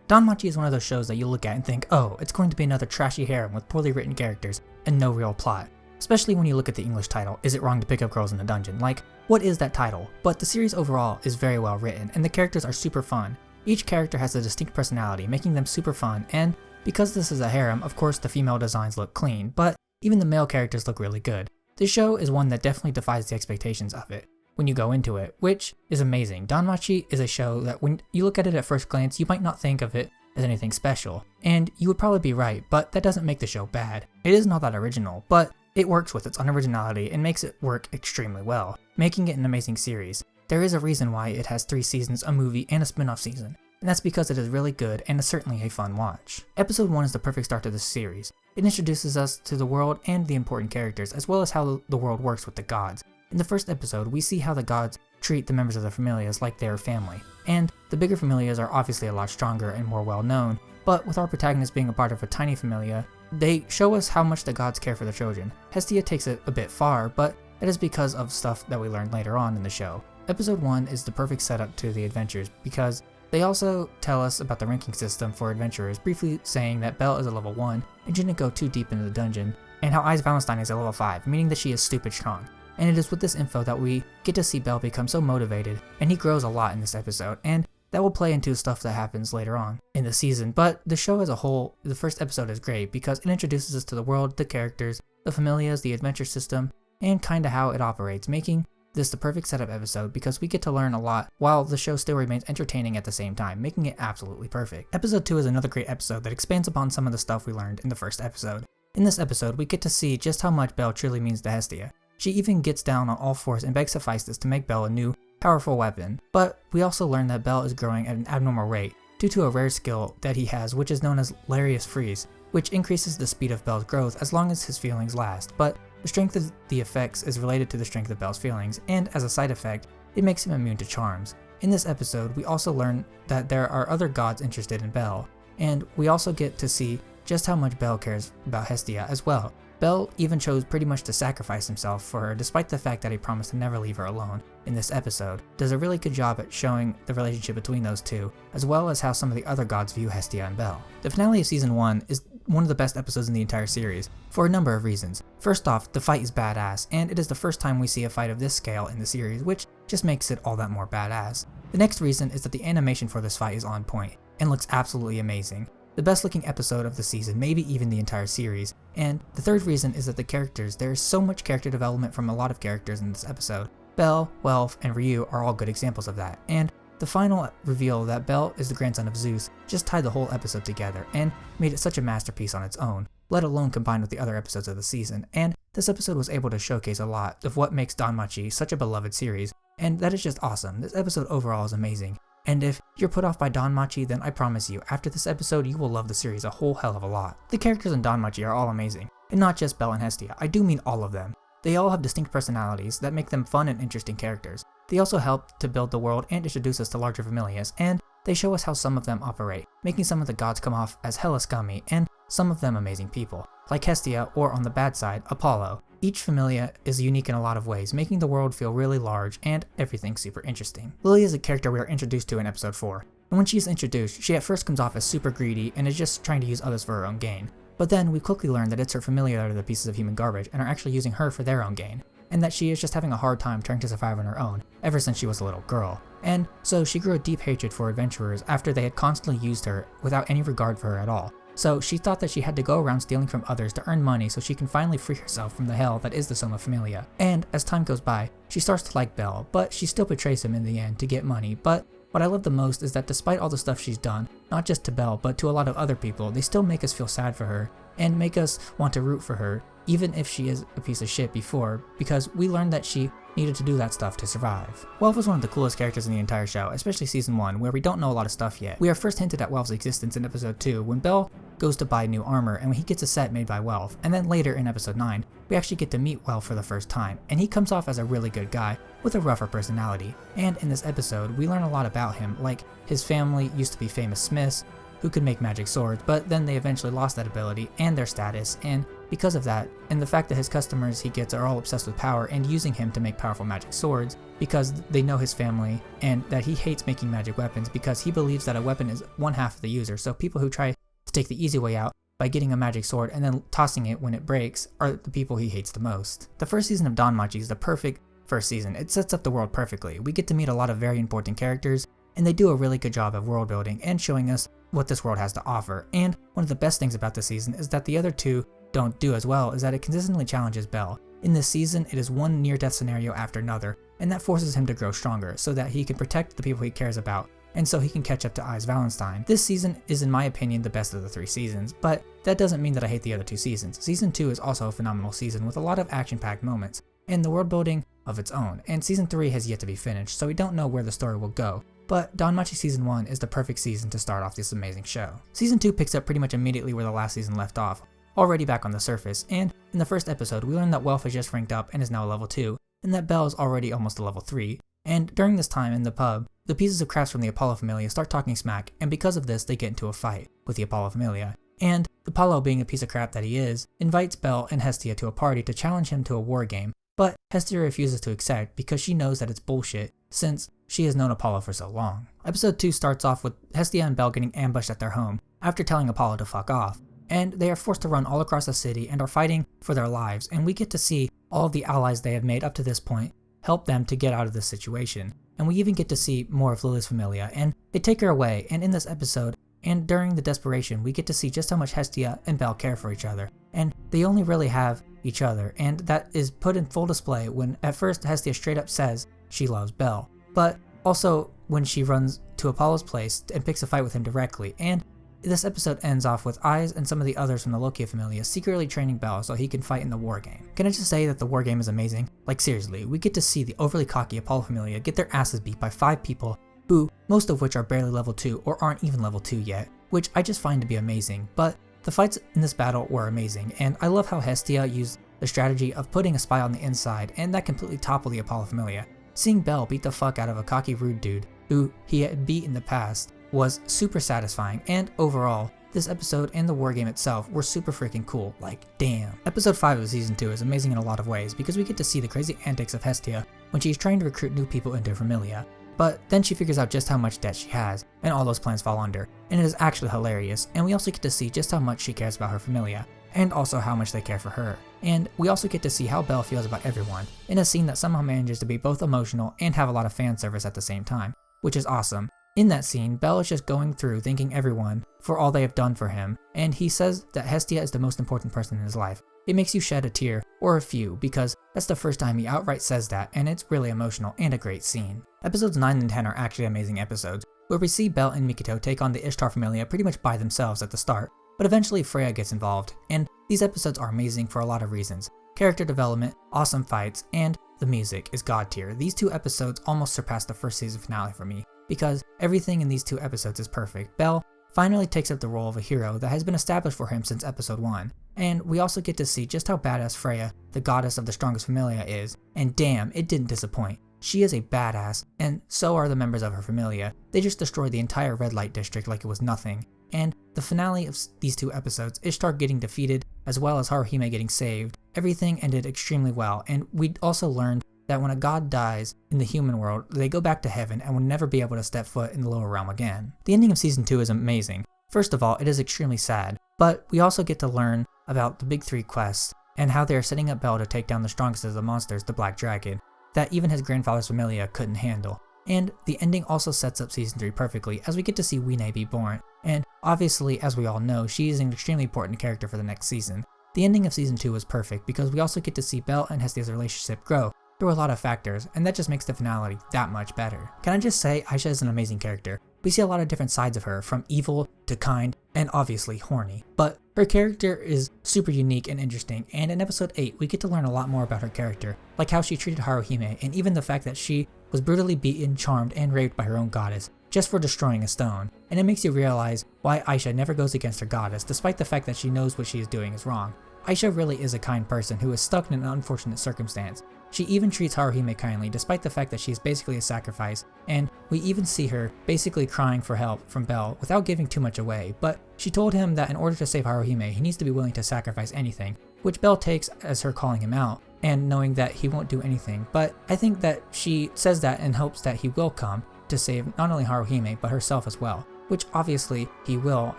Danmachi is one of those shows that you look at and think, oh, it's going to be another trashy harem with poorly written characters and no real plot. Especially when you look at the English title, Is It Wrong to Pick Up Girls in a Dungeon? Like, what is that title? But the series overall is very well written, and the characters are super fun. Each character has a distinct personality, making them super fun, and because this is a harem, of course the female designs look clean, but even the male characters look really good. This show is one that definitely defies the expectations of it when you go into it, which is amazing. Danmachi is a show that when you look at it at first glance, you might not think of it as anything special, and you would probably be right, but that doesn't make the show bad. It is not that original, but it works with its unoriginality and makes it work extremely well, making it an amazing series. There is a reason why it has 3 seasons, a movie, and a spin-off season, and that's because it is really good and is certainly a fun watch. Episode 1 is the perfect start to this series. It introduces us to the world and the important characters, as well as how the world works with the gods. In the first episode, we see how the gods treat the members of the familias like their family, and the bigger familias are obviously a lot stronger and more well known, but with our protagonist being a part of a tiny familia, they show us how much the gods care for their children. Hestia takes it a bit far, but that is because of stuff that we learned later on in the show. Episode 1 is the perfect setup to the adventures because they also tell us about the ranking system for adventurers, briefly saying that Belle is a level 1 and shouldn't go too deep into the dungeon, and how Ice Valentine is a level 5, meaning that she is stupid strong. And it is with this info that we get to see Belle become so motivated, and he grows a lot in this episode, and that will play into stuff that happens later on in the season. But the show as a whole, the first episode is great because it introduces us to the world, the characters, the familias, the adventure system, and kinda how it operates, making this the perfect setup episode because we get to learn a lot while the show still remains entertaining at the same time, making it absolutely perfect. Episode 2 is another great episode that expands upon some of the stuff we learned in the first episode. In this episode, we get to see just how much Belle truly means to Hestia. She even gets down on all fours and begs Hephaestus to make Belle a new, powerful weapon. But we also learn that Belle is growing at an abnormal rate due to a rare skill that he has, which is known as Larius Freeze, which increases the speed of Belle's growth as long as his feelings last. But the strength of the effects is related to the strength of Belle's feelings, and as a side effect, it makes him immune to charms. In this episode, we also learn that there are other gods interested in Belle, and we also get to see just how much Belle cares about Hestia as well. Belle even chose pretty much to sacrifice himself for her despite the fact that he promised to never leave her alone. In this episode, does a really good job at showing the relationship between those two, as well as how some of the other gods view Hestia and Belle. The finale of season 1 is one of the best episodes in the entire series, for a number of reasons. First off, the fight is badass, and it is the first time we see a fight of this scale in the series, which just makes it all that more badass. The next reason is that the animation for this fight is on point, and looks absolutely amazing. The best looking episode of the season, maybe even the entire series. And the third reason is that the characters, there is so much character development from a lot of characters in this episode. Belle, Welf, and Ryu are all good examples of that, and the final reveal that Belle is the grandson of Zeus just tied the whole episode together and made it such a masterpiece on its own, let alone combined with the other episodes of the season, and this episode was able to showcase a lot of what makes Danmachi such a beloved series, and that is just awesome. This episode overall is amazing. And if you're put off by Danmachi, then I promise you, after this episode, you will love the series a whole hell of a lot. The characters in Danmachi are all amazing, and not just Belle and Hestia, I do mean all of them. They all have distinct personalities that make them fun and interesting characters. They also help to build the world and introduce us to larger familias, and they show us how some of them operate, making some of the gods come off as hella scummy, and some of them amazing people, like Hestia, or on the bad side, Apollo. Each familia is unique in a lot of ways, making the world feel really large and everything super interesting. Lily is a character we are introduced to in episode 4, and when she is introduced, she at first comes off as super greedy and is just trying to use others for her own gain. But then we quickly learn that it's her familia that are the pieces of human garbage and are actually using her for their own gain, and that she is just having a hard time trying to survive on her own ever since she was a little girl. And so she grew a deep hatred for adventurers after they had constantly used her without any regard for her at all. So she thought that she had to go around stealing from others to earn money so she can finally free herself from the hell that is the Soma Familia. And as time goes by, she starts to like Belle, but she still betrays him in the end to get money. But what I love the most is that despite all the stuff she's done, not just to Belle but to a lot of other people, they still make us feel sad for her and make us want to root for her, even if she is a piece of shit before, because we learned that she needed to do that stuff to survive. Welf was one of the coolest characters in the entire show, especially season 1, where we don't know a lot of stuff yet. We are first hinted at Welf's existence in episode 2, when Belle goes to buy new armor and when he gets a set made by Welf, and then later in episode 9, we actually get to meet Welf for the first time, and he comes off as a really good guy with a rougher personality. And in this episode, we learn a lot about him, like his family used to be famous smiths, who could make magic swords, but then they eventually lost that ability and their status, and because of that, and the fact that his customers he gets are all obsessed with power and using him to make powerful magic swords because they know his family, and that he hates making magic weapons because he believes that a weapon is one half of the user, so people who try to take the easy way out by getting a magic sword and then tossing it when it breaks are the people he hates the most. The first season of Danmachi is the perfect first season. It sets up the world perfectly. We get to meet a lot of very important characters, and they do a really good job of world building and showing us what this world has to offer. And one of the best things about this season is that the other two don't do as well, is that it consistently challenges Bell. In this season, it is one near-death scenario after another, and that forces him to grow stronger so that he can protect the people he cares about, and so he can catch up to Ai's Valentine. This season is, in my opinion, the best of the 3 seasons, but that doesn't mean that I hate the other 2 seasons. Season 2 is also a phenomenal season with a lot of action-packed moments, and the world building of its own, and Season 3 has yet to be finished, so we don't know where the story will go. But Danmachi Season 1 is the perfect season to start off this amazing show. Season 2 picks up pretty much immediately where the last season left off, already back on the surface, and in the first episode we learn that Welf has just ranked up and is now a level 2, and that Bell is already almost a level 3, and during this time in the pub, the pieces of crafts from the Apollo Familia start talking smack, and because of this they get into a fight with the Apollo Familia, and Apollo, being a piece of crap that he is, invites Bell and Hestia to a party to challenge him to a war game, but Hestia refuses to accept because she knows that it's bullshit since she has known Apollo for so long. Episode 2 starts off with Hestia and Bell getting ambushed at their home after telling Apollo to fuck off, and they are forced to run all across the city and are fighting for their lives, and we get to see all of the allies they have made up to this point help them to get out of this situation, and we even get to see more of Lily's Familia, and they take her away, and in this episode, and during the desperation, we get to see just how much Hestia and Bell care for each other, and they only really have each other, and that is put in full display when at first Hestia straight up says she loves Bell, but also when she runs to Apollo's place and picks a fight with him directly, and this episode ends off with Aiz and some of the others from the Loki Familia secretly training Bell so he can fight in the war game. Can I just say that the war game is amazing? Like seriously, we get to see the overly cocky Apollo Familia get their asses beat by 5 people who, most of which are barely level 2 or aren't even level 2 yet, which I just find to be amazing, but the fights in this battle were amazing, and I love how Hestia used the strategy of putting a spy on the inside, and that completely toppled the Apollo Familia. Seeing Bell beat the fuck out of a cocky rude dude who he had beat in the past was super satisfying, and overall, this episode and the wargame itself were super freaking cool, like damn. Episode 5 of Season 2 is amazing in a lot of ways because we get to see the crazy antics of Hestia when she's trying to recruit new people into her Familia, but then she figures out just how much debt she has, and all those plans fall under, and it is actually hilarious, and we also get to see just how much she cares about her Familia, and also how much they care for her. And we also get to see how Bell feels about everyone, in a scene that somehow manages to be both emotional and have a lot of fan service at the same time, which is awesome. In that scene, Bell is just going through thanking everyone for all they have done for him, and he says that Hestia is the most important person in his life. It makes you shed a tear, or a few, because that's the first time he outright says that, and it's really emotional and a great scene. Episodes 9 and 10 are actually amazing episodes, where we see Bell and Mikito take on the Ishtar Familia pretty much by themselves at the start, but eventually Freya gets involved, and these episodes are amazing for a lot of reasons. Character development, awesome fights, and the music is god tier. These 2 episodes almost surpass the first season finale for me, because everything in these 2 episodes is perfect. Bell finally takes up the role of a hero that has been established for him since episode 1, and we also get to see just how badass Freya, the goddess of the strongest Familia, is, and damn, it didn't disappoint. She is a badass, and so are the members of her Familia. They just destroyed the entire red light district like it was nothing, and the finale of these 2 episodes, Ishtar getting defeated as well as Haruhime getting saved, everything ended extremely well, and we also learned that when a god dies in the human world, they go back to heaven and will never be able to step foot in the lower realm again. The ending of Season 2 is amazing. First of all, it is extremely sad, but we also get to learn about the big 3 quests and how they are setting up Bell to take down the strongest of the monsters, the Black Dragon, that even his grandfather's Familia couldn't handle. And the ending also sets up Season 3 perfectly as we get to see Wine be born, and obviously, as we all know, she is an extremely important character for the next season. The ending of Season 2 was perfect because we also get to see Bell and Hestia's relationship grow through a lot of factors, and that just makes the finale that much better. Can I just say, Aisha is an amazing character. We see a lot of different sides of her, from evil to kind, and obviously horny. But her character is super unique and interesting, and in episode 8, we get to learn a lot more about her character, like how she treated Haruhime, and even the fact that she was brutally beaten, charmed, and raped by her own goddess, just for destroying a stone. And it makes you realize why Aisha never goes against her goddess, despite the fact that she knows what she is doing is wrong. Aisha really is a kind person who is stuck in an unfortunate circumstance, She even treats Haruhime kindly despite the fact that she's basically a sacrifice, and we even see her basically crying for help from Bell without giving too much away, but she told him that in order to save Haruhime, he needs to be willing to sacrifice anything, which Bell takes as her calling him out and knowing that he won't do anything. But I think that she says that in hopes that he will come to save not only Haruhime but herself as well, which obviously he will.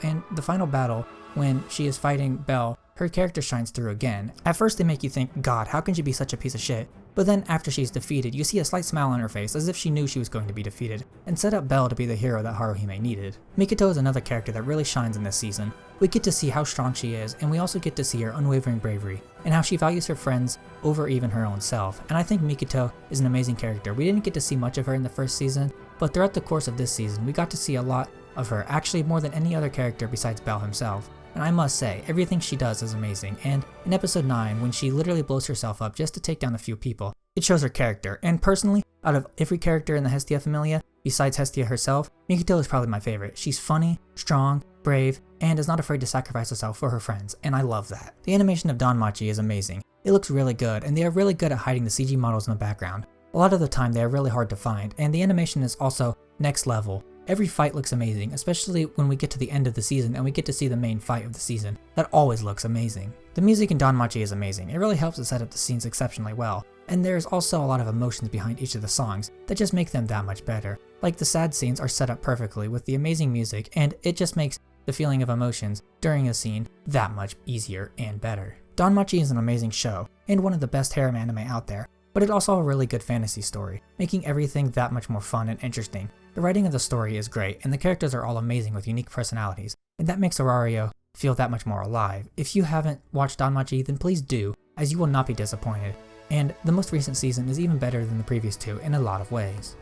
And the final battle, when she is fighting Bell, her character shines through again. At first they make you think, God, how can she be such a piece of shit? But then after she's defeated, you see a slight smile on her face as if she knew she was going to be defeated, and set up Bell to be the hero that Haruhime needed. Mikoto is another character that really shines in this season. We get to see how strong she is, and we also get to see her unwavering bravery, and how she values her friends over even her own self. And I think Mikoto is an amazing character. We didn't get to see much of her in the first season, but throughout the course of this season, we got to see a lot of her, actually more than any other character besides Bell himself. And I must say, everything she does is amazing, and in episode 9, when she literally blows herself up just to take down a few people, it shows her character. And personally, out of every character in the Hestia Familia, besides Hestia herself, Mikoto is probably my favorite. She's funny, strong, brave, and is not afraid to sacrifice herself for her friends, and I love that. The animation of Danmachi is amazing. It looks really good, and they are really good at hiding the CG models in the background. A lot of the time they are really hard to find, and the animation is also next level. Every fight looks amazing, especially when we get to the end of the season and we get to see the main fight of the season. That always looks amazing. The music in Danmachi is amazing. It really helps to set up the scenes exceptionally well, and there's also a lot of emotions behind each of the songs that just make them that much better. Like the sad scenes are set up perfectly with the amazing music, and it just makes the feeling of emotions during a scene that much easier and better. Danmachi is an amazing show, and one of the best harem anime out there, but it's also a really good fantasy story, making everything that much more fun and interesting. The writing of the story is great, and the characters are all amazing with unique personalities, and that makes Aurario feel that much more alive. If you haven't watched Danmachi, then please do, as you will not be disappointed. And the most recent season is even better than the previous two in a lot of ways.